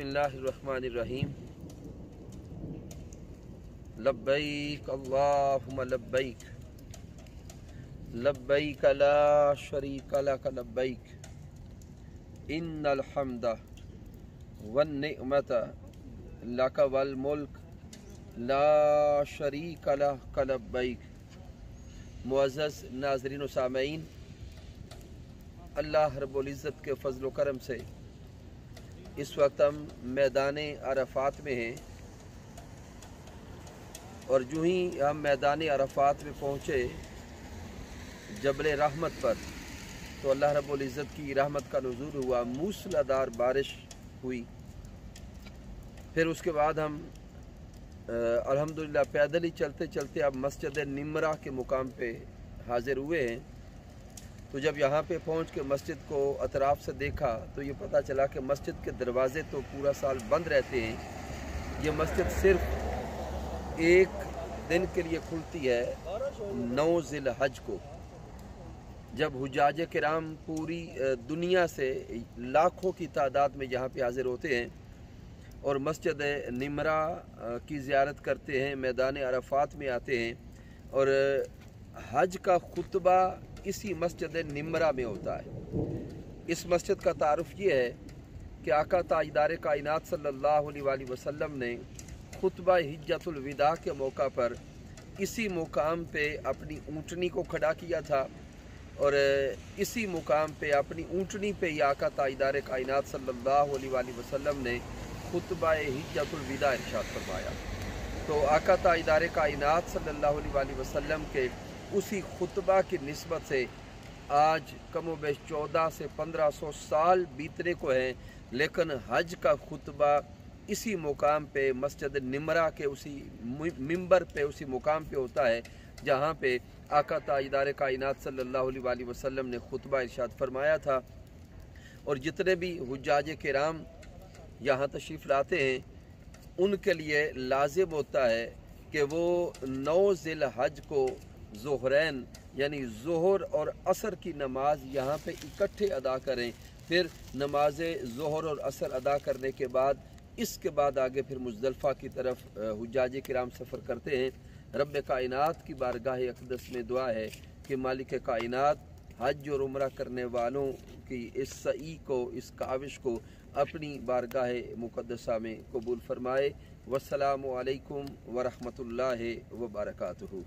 बिस्मिल्लाहिर्रहमानिर्रहीम। लब्बैक अल्लाहुम्मा लब्बैक, लब्बैक ला शरीक लक लब्बैक, इन्नल हम्दा वन निअमत लक वल मुल्क ला शरीक लक लब्बैक। मुअज़्ज़ज़ नाज़रीन व सामईन, अल्लाह रब्बुल इज़्ज़त के फज़ल व करम से इस वक्त हम मैदान अरफ़ात में हैं, और जो ही हम मैदान अरफ़ात में पहुँचे जबल रहमत पर, तो अल्लाह रब्बुल इज़्ज़त की रहमत का नुज़ूल हुआ, मूसलाधार बारिश हुई। फिर उसके बाद हम अल्हम्दुलिल्लाह पैदल ही चलते चलते अब मस्जिद निमरा के मुकाम पे हाज़िर हुए हैं। तो जब यहाँ पे पहुँच के मस्जिद को अतराफ़ से देखा तो ये पता चला कि मस्जिद के दरवाज़े तो पूरा साल बंद रहते हैं। ये मस्जिद सिर्फ एक दिन के लिए खुलती है, 9 ज़िलहज को, जब हुज्जाज किराम पूरी दुनिया से लाखों की तादाद में यहाँ पे हाज़िर होते हैं और मस्जिद निमरा की ज़ियारत करते हैं, मैदान अरफ़ात में आते हैं। और हज का खुतबा इसी मस्जिद निमरा में होता है। इस मस्जिद का तारुफ ये है कि आका ताजदार कायनात सल्लल्लाहु अलैहि वसल्लम ने खुतबा हिज्जतुल विदा के मौका पर इसी मुकाम पे अपनी ऊँटनी को खड़ा किया था, और इसी मुकाम पे अपनी ऊँटनी पे ही आका ताजदार कायनात सल्लल्लाहु अलैहि वसल्लम ने खुतबा हिज्जतुल विदा इरशाद फरमाया। तो आका ताजदार कायनात सल्लल्लाहु अलैहि वसल्लम के उसी खुतबा की निस्बत से आज कमो बेश 14 से 1500 साल बीतने को हैं, लेकिन हज का खुतबा इसी मुकाम पे मस्जिद निमरा के उसी मिंबर पे उसी मुकाम पे होता है जहाँ पे आका ताजदार कायनात सल्लल्लाहु अलैहि वसल्लम ने खुतबा इरशाद फरमाया था। और जितने भी हुज्जाज किराम यहाँ तशरीफ़ लाते हैं उनके लिए लाजिम होता है कि वो 9 ज़िलहज को ज़ोहरैन यानी ज़ोहर और असर की नमाज यहाँ पे इकट्ठे अदा करें। फिर नमाज ज़ोहर और असर अदा करने के बाद इसके बाद आगे फिर मुज़दलिफ़ा की तरफ हुज्जाज किराम सफ़र करते हैं। रब कायनात की बारगाह अक़दस में दुआ है कि मालिक कायनात हज और उम्रा करने वालों की इस सई को, इस काविश को अपनी बारगाह मुक़द्दसा में कबूल फरमाए। वस्सलामु अलैकुम व रहमतुल्लाहि व बरकातुहू।